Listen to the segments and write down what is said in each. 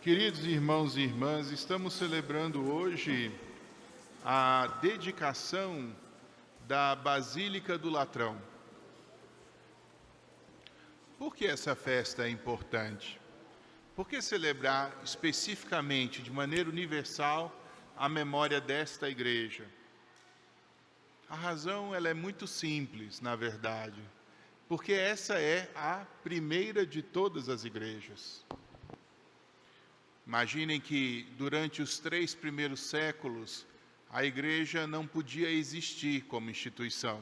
Queridos irmãos e irmãs, estamos celebrando hoje a dedicação da Basílica do Latrão. Por que essa festa é importante? Por que celebrar especificamente, de maneira universal, a memória desta igreja? A razão ela é muito simples, na verdade, porque essa é a primeira de todas as igrejas. Imaginem que durante os 3 primeiros séculos, a igreja não podia existir como instituição.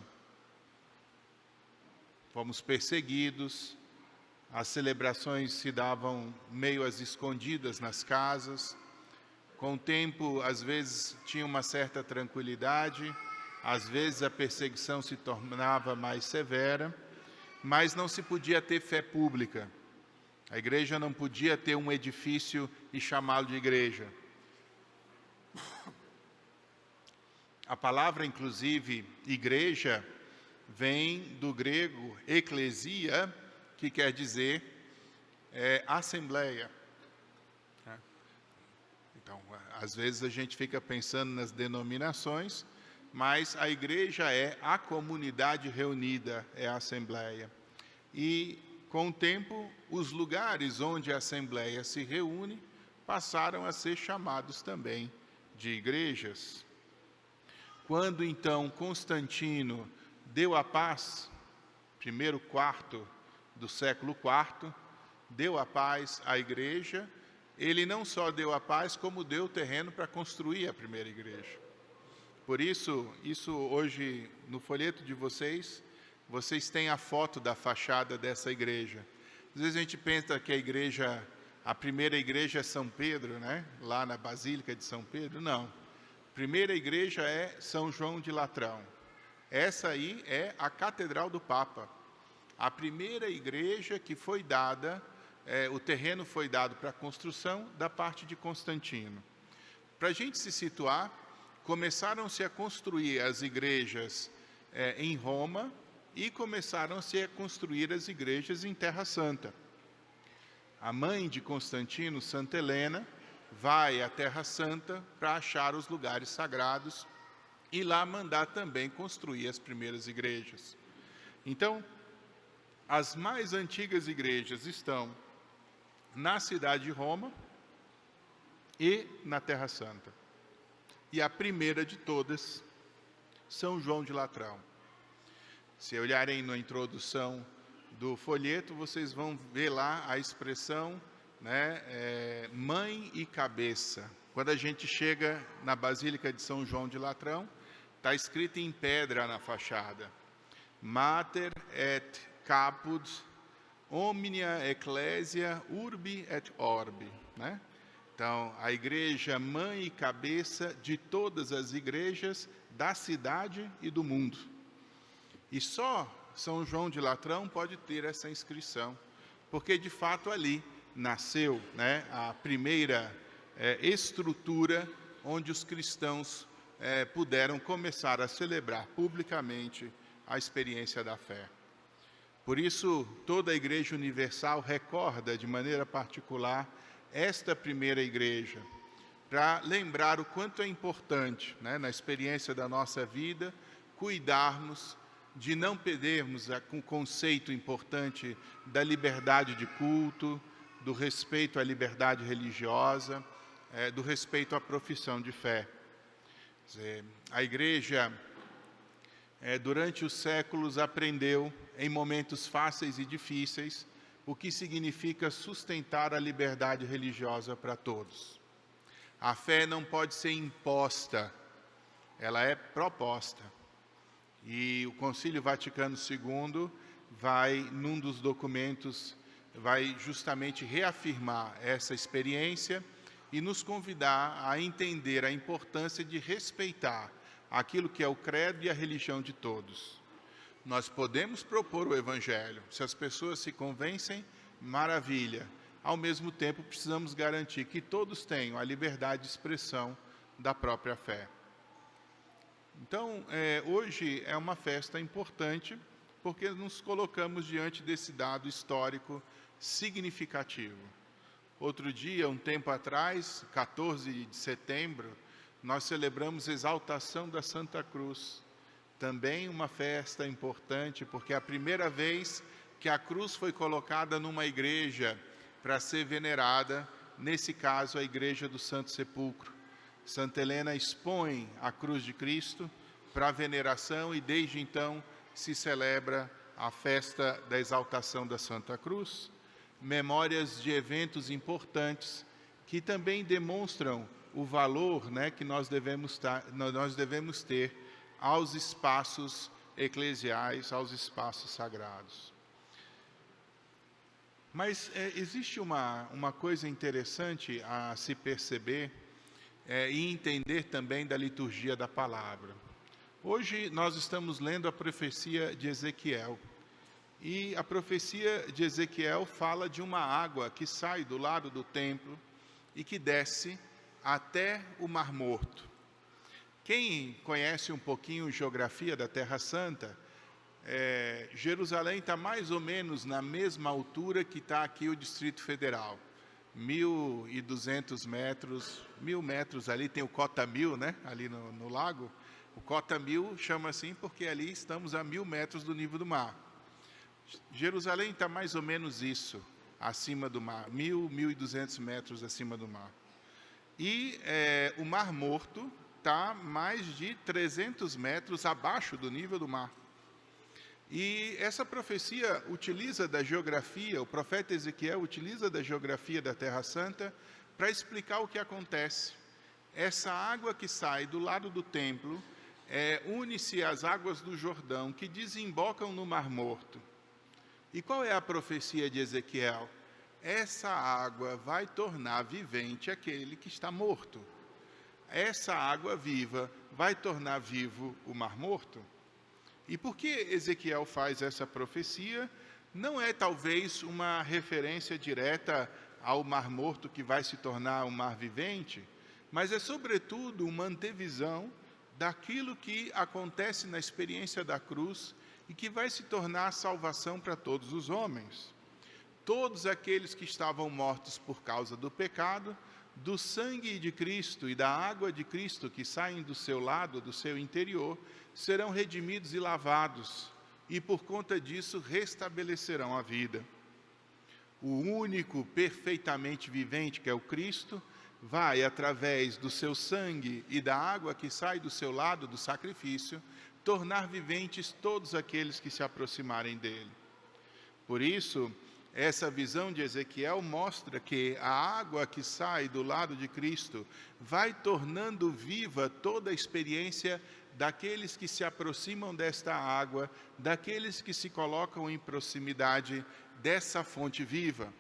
Fomos perseguidos, as celebrações se davam meio às escondidas nas casas. Com o tempo, às vezes, tinha uma certa tranquilidade, às vezes a perseguição se tornava mais severa, mas não se podia ter fé pública. A igreja não podia ter um edifício e chamá-lo de igreja. A palavra, inclusive, igreja, vem do grego eclesia, que quer dizer assembleia. Então, às vezes a gente fica pensando nas denominações, mas a igreja é a comunidade reunida, é a assembleia. E com o tempo, os lugares onde a Assembleia se reúne passaram a ser chamados também de igrejas. Quando então Constantino deu a paz, primeiro quarto do século IV, deu a paz à igreja, ele não só deu a paz, como deu o terreno para construir a primeira igreja. Por isso hoje, no folheto de vocês têm a foto da fachada dessa igreja. Às vezes a gente pensa que a primeira igreja é São Pedro, né? Lá na Basílica de São Pedro. Não. A primeira igreja é São João de Latrão. Essa aí é a Catedral do Papa. A primeira igreja que foi dada, o terreno foi dado para a construção da parte de Constantino. Para a gente se situar, começaram-se a construir as igrejas em Roma, e começaram-se a construir as igrejas em Terra Santa. A mãe de Constantino, Santa Helena, vai à Terra Santa para achar os lugares sagrados e lá mandar também construir as primeiras igrejas. Então, as mais antigas igrejas estão na cidade de Roma e na Terra Santa. E a primeira de todas, São João de Latrão. Se olharem na introdução do folheto, vocês vão ver lá a expressão, mãe e cabeça. Quando a gente chega na Basílica de São João de Latrão, está escrito em pedra na fachada: Mater et caput omnia ecclesia urbi et orbi. Então, a igreja mãe e cabeça de todas as igrejas da cidade e do mundo. E só São João de Latrão pode ter essa inscrição, porque de fato ali nasceu a primeira estrutura onde os cristãos puderam começar a celebrar publicamente a experiência da fé. Por isso, toda a Igreja Universal recorda de maneira particular esta primeira igreja, para lembrar o quanto é importante, na experiência da nossa vida, cuidarmos de não perdermos o conceito importante da liberdade de culto, do respeito à liberdade religiosa, do respeito à profissão de fé. Quer dizer, a igreja, durante os séculos, aprendeu, em momentos fáceis e difíceis, o que significa sustentar a liberdade religiosa para todos. A fé não pode ser imposta, ela é proposta. E o Concílio Vaticano II vai, num dos documentos, vai justamente reafirmar essa experiência e nos convidar a entender a importância de respeitar aquilo que é o credo e a religião de todos. Nós podemos propor o Evangelho, se as pessoas se convencem, maravilha. Ao mesmo tempo, precisamos garantir que todos tenham a liberdade de expressão da própria fé. Então, hoje é uma festa importante, porque nos colocamos diante desse dado histórico significativo. Outro dia, um tempo atrás, 14 de setembro, nós celebramos a exaltação da Santa Cruz. Também uma festa importante, porque é a primeira vez que a cruz foi colocada numa igreja para ser venerada, nesse caso a Igreja do Santo Sepulcro. Santa Helena expõe a cruz de Cristo para veneração e desde então se celebra a festa da exaltação da Santa Cruz, memórias de eventos importantes que também demonstram o valor, né, que nós devemos ter aos espaços eclesiais, aos espaços sagrados. Mas existe uma coisa interessante a se perceber e entender também da liturgia da palavra. Hoje nós estamos lendo a profecia de Ezequiel. E a profecia de Ezequiel fala de uma água que sai do lado do templo e que desce até o Mar Morto. Quem conhece um pouquinho geografia da Terra Santa, Jerusalém está mais ou menos na mesma altura que está aqui o Distrito Federal. 1.200 metros, 1.000 metros ali, tem o Cota 1000, né? Ali no lago. O Cota 1000 chama assim porque ali estamos a 1.000 metros do nível do mar. Jerusalém está mais ou menos isso, acima do mar, 1.200 metros acima do mar. E o Mar Morto está mais de 300 metros abaixo do nível do mar. E essa profecia utiliza da geografia, o profeta Ezequiel utiliza da geografia da Terra Santa para explicar o que acontece. Essa água que sai do lado do templo une-se às águas do Jordão, que desembocam no Mar Morto. E qual é a profecia de Ezequiel? Essa água vai tornar vivente aquele que está morto. Essa água viva vai tornar vivo o Mar Morto. E por que Ezequiel faz essa profecia? Não é talvez uma referência direta ao Mar Morto que vai se tornar um mar vivente, mas é sobretudo uma antevisão daquilo que acontece na experiência da cruz e que vai se tornar a salvação para todos os homens. Todos aqueles que estavam mortos por causa do pecado, do sangue de Cristo e da água de Cristo que saem do seu lado, do seu interior, serão redimidos e lavados, e por conta disso restabelecerão a vida. O único perfeitamente vivente, que é o Cristo, vai, através do seu sangue e da água que sai do seu lado do sacrifício, tornar viventes todos aqueles que se aproximarem dele. Por isso, essa visão de Ezequiel mostra que a água que sai do lado de Cristo vai tornando viva toda a experiência daqueles que se aproximam desta água, daqueles que se colocam em proximidade dessa fonte viva.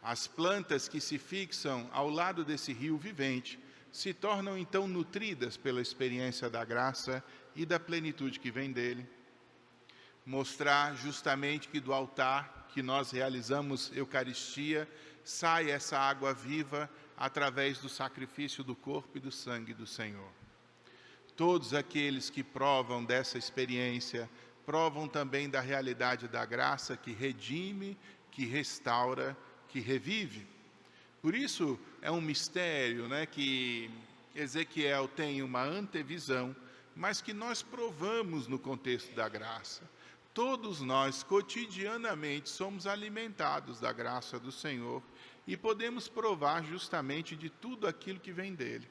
As plantas que se fixam ao lado desse rio vivente se tornam então nutridas pela experiência da graça e da plenitude que vem dele. Mostrar justamente que do altar que nós realizamos Eucaristia, sai essa água viva através do sacrifício do corpo e do sangue do Senhor. Todos aqueles que provam dessa experiência, provam também da realidade da graça que redime, que restaura, que revive. Por isso é um mistério, né, que Ezequiel tem uma antevisão, mas que nós provamos no contexto da graça. Todos nós, cotidianamente, somos alimentados da graça do Senhor e podemos provar justamente de tudo aquilo que vem dele.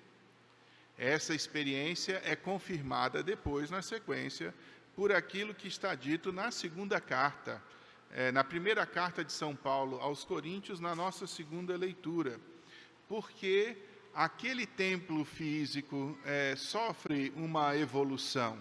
Essa experiência é confirmada depois, na sequência, por aquilo que está dito na segunda carta, na primeira carta de São Paulo aos Coríntios, na nossa segunda leitura. Porque aquele templo físico sofre uma evolução.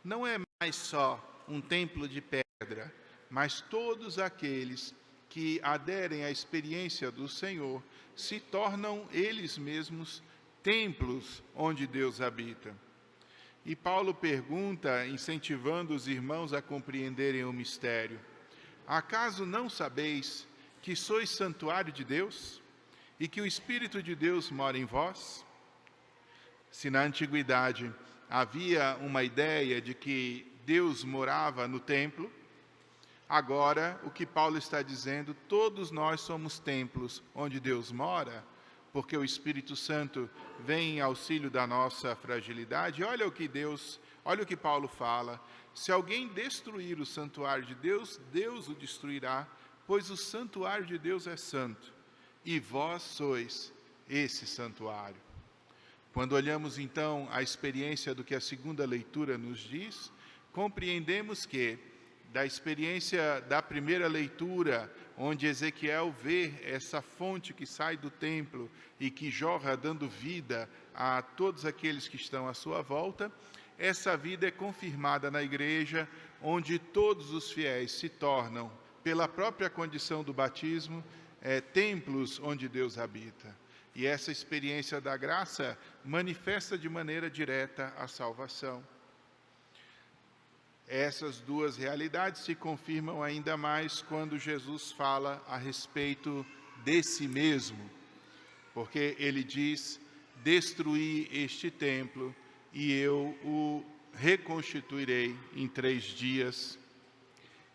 Não é mais só um templo de pedra, mas todos aqueles que aderem à experiência do Senhor se tornam eles mesmos templos onde Deus habita. E Paulo pergunta, incentivando os irmãos a compreenderem o mistério: acaso não sabeis que sois santuário de Deus e que o Espírito de Deus mora em vós? Se na antiguidade havia uma ideia de que Deus morava no templo, Agora, o que Paulo está dizendo, todos nós somos templos onde Deus mora, porque o Espírito Santo vem em auxílio da nossa fragilidade. Olha o que Paulo fala: se alguém destruir o santuário de Deus, Deus o destruirá, pois o santuário de Deus é santo, e vós sois esse santuário. Quando olhamos então a experiência do que a segunda leitura nos diz, compreendemos que, da experiência da primeira leitura, onde Ezequiel vê essa fonte que sai do templo e que jorra dando vida a todos aqueles que estão à sua volta, essa vida é confirmada na igreja, onde todos os fiéis se tornam, pela própria condição do batismo, templos onde Deus habita. E essa experiência da graça manifesta de maneira direta a salvação. Essas duas realidades se confirmam ainda mais quando Jesus fala a respeito de si mesmo, porque ele diz: destruí este templo e eu o reconstituirei em 3 dias.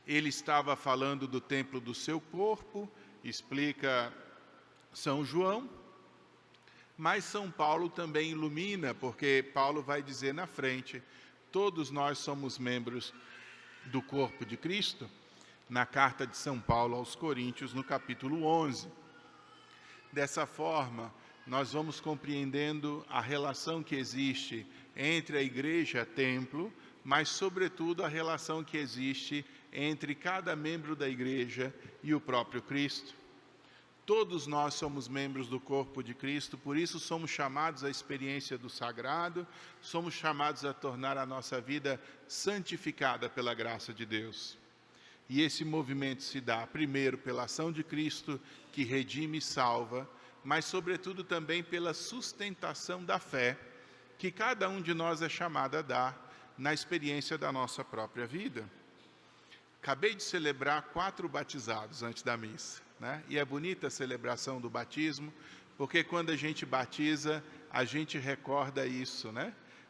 Ele estava falando do templo do seu corpo, explica São João, mas São Paulo também ilumina, porque Paulo vai dizer na frente: todos nós somos membros do corpo de Cristo, na carta de São Paulo aos Coríntios, no capítulo 11. Dessa forma, nós vamos compreendendo a relação que existe entre a igreja e o templo, mas, sobretudo, a relação que existe entre cada membro da igreja e o próprio Cristo. Todos nós somos membros do corpo de Cristo, por isso somos chamados à experiência do sagrado, somos chamados a tornar a nossa vida santificada pela graça de Deus. E esse movimento se dá, primeiro, pela ação de Cristo, que redime e salva, mas, sobretudo, também pela sustentação da fé, que cada um de nós é chamado a dar na experiência da nossa própria vida. Acabei de celebrar 4 batizados antes da missa. E é bonita a celebração do batismo, porque quando a gente batiza, a gente recorda isso,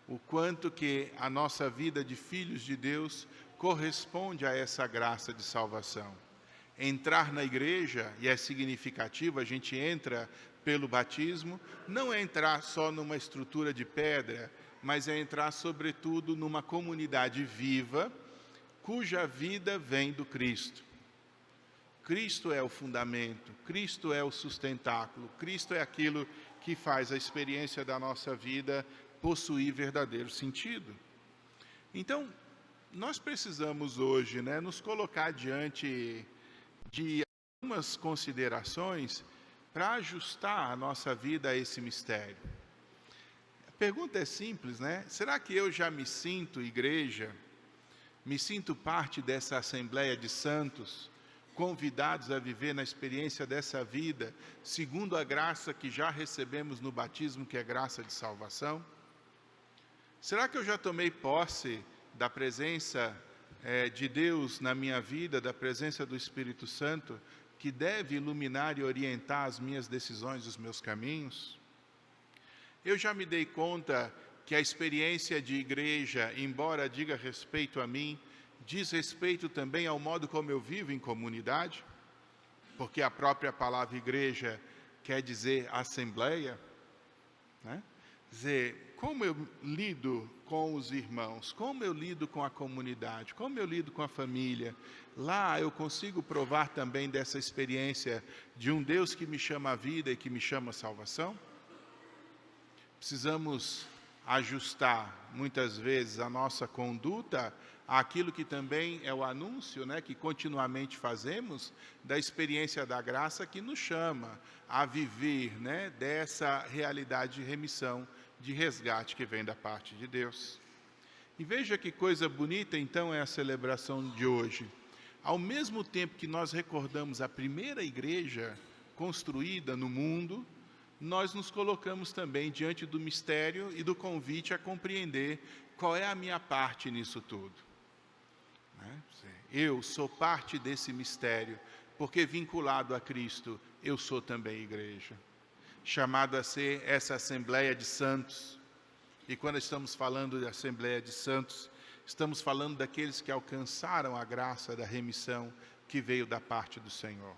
o quanto que a nossa vida de filhos de Deus corresponde a essa graça de salvação. Entrar na igreja, e é significativo, a gente entra pelo batismo, não é entrar só numa estrutura de pedra, mas é entrar sobretudo numa comunidade viva, cuja vida vem do Cristo. Cristo é o fundamento, Cristo é o sustentáculo, Cristo é aquilo que faz a experiência da nossa vida possuir verdadeiro sentido. Então, nós precisamos hoje, nos colocar diante de algumas considerações para ajustar a nossa vida a esse mistério. A pergunta é simples, Será que eu já me sinto igreja? Me sinto parte dessa Assembleia de Santos, convidados a viver na experiência dessa vida, segundo a graça que já recebemos no batismo, que é graça de salvação? Será que eu já tomei posse da presença de Deus na minha vida, da presença do Espírito Santo, que deve iluminar e orientar as minhas decisões, os meus caminhos? Eu já me dei conta que a experiência de igreja, embora diga respeito a mim, diz respeito também ao modo como eu vivo em comunidade, porque a própria palavra igreja quer dizer assembleia, dizer, como eu lido com os irmãos, como eu lido com a comunidade, como eu lido com a família. Lá eu consigo provar também dessa experiência de um Deus que me chama a vida e que me chama a salvação? Precisamos ajustar, muitas vezes, a nossa conduta àquilo que também é o anúncio, que continuamente fazemos, da experiência da graça que nos chama a viver, dessa realidade de remissão, de resgate que vem da parte de Deus. E veja que coisa bonita, então, é a celebração de hoje. Ao mesmo tempo que nós recordamos a primeira igreja construída no mundo, nós nos colocamos também diante do mistério e do convite a compreender qual é a minha parte nisso tudo. Eu sou parte desse mistério, porque vinculado a Cristo, eu sou também igreja, chamado a ser essa Assembleia de Santos. E quando estamos falando de Assembleia de Santos, Estamos falando daqueles que alcançaram a graça da remissão que veio da parte do Senhor.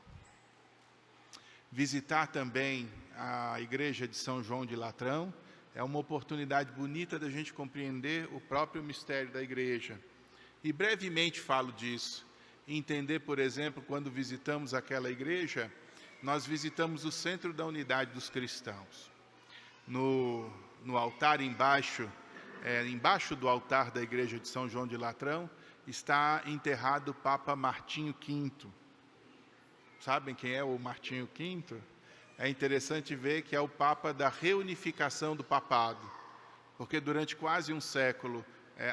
Visitar também a igreja de São João de Latrão é uma oportunidade bonita da gente compreender o próprio mistério da igreja. E brevemente falo disso. Entender, por exemplo, quando visitamos aquela igreja, nós visitamos o centro da unidade dos cristãos. No altar embaixo do altar da igreja de São João de Latrão, está enterrado o Papa Martinho V. Sabem quem é o Martinho V? É interessante ver que é o Papa da reunificação do papado, porque durante quase um século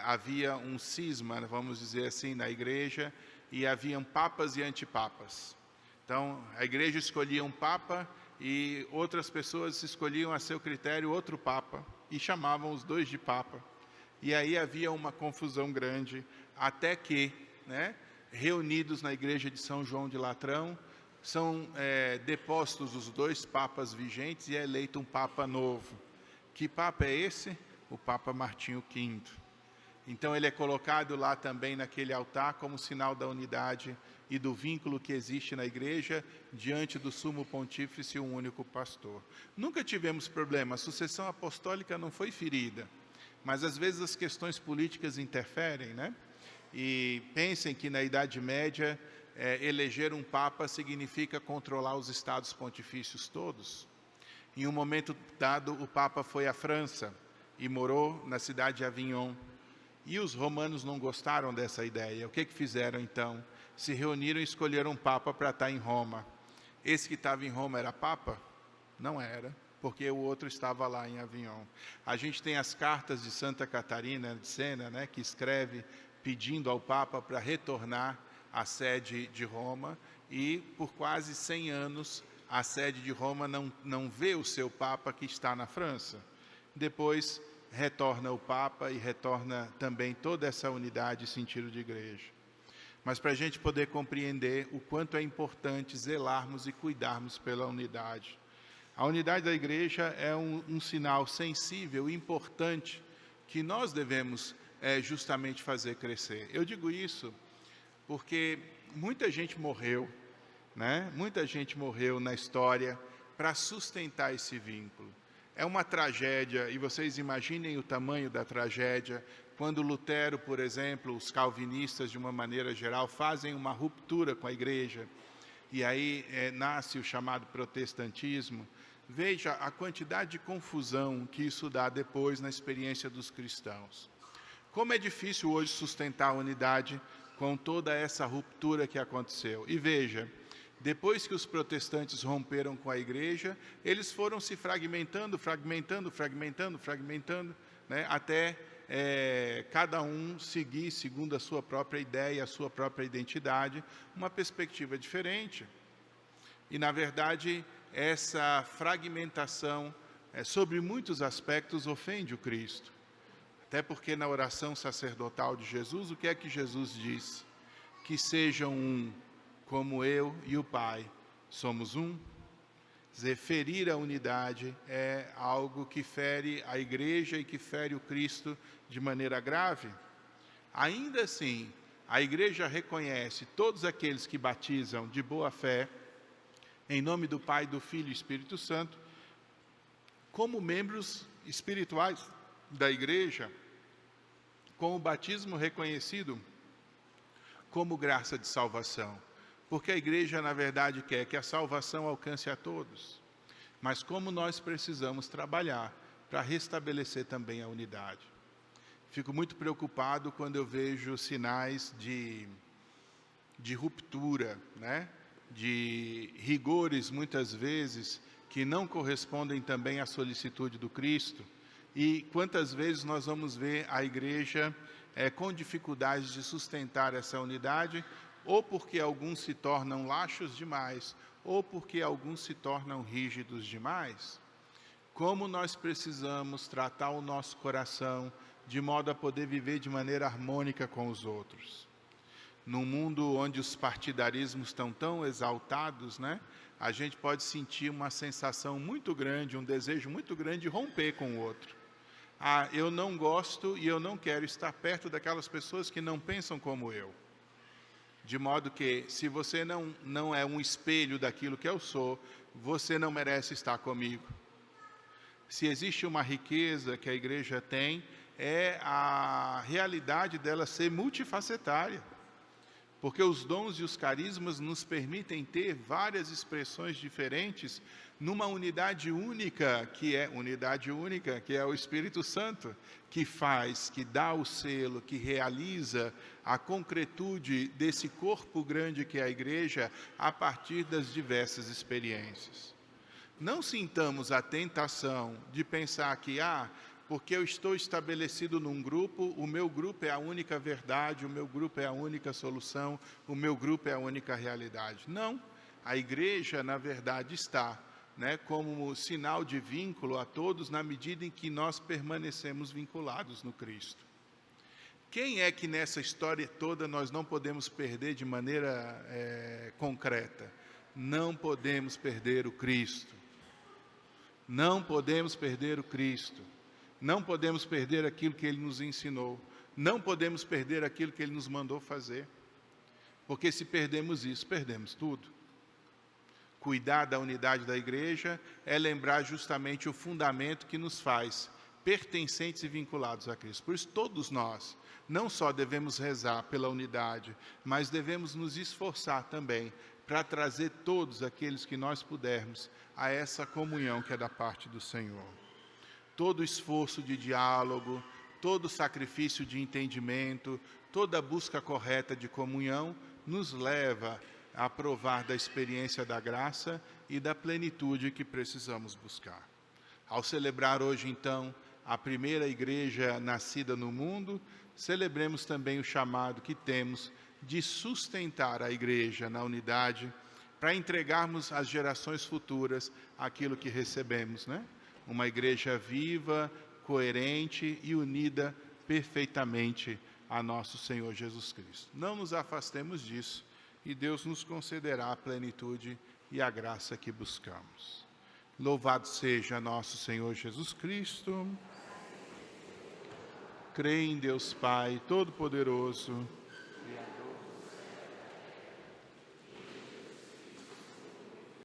havia um cisma, vamos dizer assim, na igreja, e haviam papas e antipapas. Então, a igreja escolhia um papa e outras pessoas escolhiam a seu critério outro papa e chamavam os dois de papa. E aí havia uma confusão grande, até que, reunidos na igreja de São João de Latrão, são depostos os dois papas vigentes e é eleito um papa novo. Que papa é esse? O Papa Martinho V. Então ele é colocado lá também naquele altar como sinal da unidade e do vínculo que existe na igreja diante do sumo pontífice e um único pastor. Nunca tivemos problema, a sucessão apostólica não foi ferida, mas às vezes as questões políticas interferem, E pensem que na Idade Média, eleger um papa significa controlar os estados pontifícios todos. Em um momento dado, o papa foi à França e morou na cidade de Avignon. E os romanos não gostaram dessa ideia. O que fizeram então? Se reuniram e escolheram um papa para estar em Roma. Esse que estava em Roma era papa? Não era, porque o outro estava lá em Avignon. A gente tem as cartas de Santa Catarina de Sena, que escreve pedindo ao papa para retornar à sede de Roma, e por quase 100 anos a sede de Roma não vê o seu papa que está na França. Depois retorna o Papa e retorna também toda essa unidade e sentido de igreja. Mas para a gente poder compreender o quanto é importante zelarmos e cuidarmos pela unidade. A unidade da igreja é um sinal sensível e importante que nós devemos justamente fazer crescer. Eu digo isso porque muita gente morreu, Muita gente morreu na história para sustentar esse vínculo. É uma tragédia, e vocês imaginem o tamanho da tragédia, quando Lutero, por exemplo, os calvinistas, de uma maneira geral, fazem uma ruptura com a igreja, e aí nasce o chamado protestantismo. Veja a quantidade de confusão que isso dá depois na experiência dos cristãos. Como é difícil hoje sustentar a unidade com toda essa ruptura que aconteceu. E veja, depois que os protestantes romperam com a igreja, eles foram se fragmentando, até cada um seguir, segundo a sua própria ideia, a sua própria identidade, uma perspectiva diferente. E, na verdade, essa fragmentação, sobre muitos aspectos, ofende o Cristo. Até porque na oração sacerdotal de Jesus, o que é que Jesus disse? Que sejam um, como eu e o Pai somos um. Dizer, ferir a unidade é algo que fere a igreja e que fere o Cristo de maneira grave. Ainda assim, a igreja reconhece todos aqueles que batizam de boa fé, em nome do Pai, do Filho e Espírito Santo, como membros espirituais da igreja, com o batismo reconhecido como graça de salvação. Porque a igreja, na verdade, quer que a salvação alcance a todos. Mas como nós precisamos trabalhar para restabelecer também a unidade. Fico muito preocupado quando eu vejo sinais de ruptura, de rigores, muitas vezes, que não correspondem também à solicitude do Cristo. E quantas vezes nós vamos ver a igreja com dificuldades de sustentar essa unidade, ou porque alguns se tornam laxos demais, ou porque alguns se tornam rígidos demais. Como nós precisamos tratar o nosso coração de modo a poder viver de maneira harmônica com os outros. Num mundo onde os partidarismos estão tão exaltados, a gente pode sentir uma sensação muito grande, um desejo muito grande de romper com o outro. eu não gosto e eu não quero estar perto daquelas pessoas que não pensam como eu. De modo que, se você não é um espelho daquilo que eu sou, você não merece estar comigo. Se existe uma riqueza que a igreja tem, é a realidade dela ser multifacetária. Porque os dons e os carismas nos permitem ter várias expressões diferentes numa unidade única, que é o Espírito Santo, que faz, que dá o selo, que realiza a concretude desse corpo grande que é a igreja a partir das diversas experiências. Não sintamos a tentação de pensar que, porque eu estou estabelecido num grupo, o meu grupo é a única verdade, o meu grupo é a única solução, o meu grupo é a única realidade. Não, a igreja, na verdade, está, como sinal de vínculo a todos, na medida em que nós permanecemos vinculados no Cristo. Quem é que nessa história toda nós não podemos perder de maneira concreta? Não podemos perder o Cristo. Não podemos perder o Cristo. Não podemos perder aquilo que Ele nos ensinou. Não podemos perder aquilo que Ele nos mandou fazer. Porque se perdemos isso, perdemos tudo. Cuidar da unidade da igreja é lembrar justamente o fundamento que nos faz pertencentes e vinculados a Cristo. Por isso, todos nós, não só devemos rezar pela unidade, mas devemos nos esforçar também para trazer todos aqueles que nós pudermos a essa comunhão que é da parte do Senhor. Todo esforço de diálogo, todo sacrifício de entendimento, toda busca correta de comunhão nos leva a provar da experiência da graça e da plenitude que precisamos buscar. Ao celebrar hoje, então, a primeira igreja nascida no mundo, celebremos também o chamado que temos de sustentar a igreja na unidade, para entregarmos às gerações futuras aquilo que recebemos, Uma igreja viva, coerente e unida perfeitamente a nosso Senhor Jesus Cristo. Não nos afastemos disso e Deus nos concederá a plenitude e a graça que buscamos. Louvado seja nosso Senhor Jesus Cristo. Creio em Deus Pai Todo-Poderoso,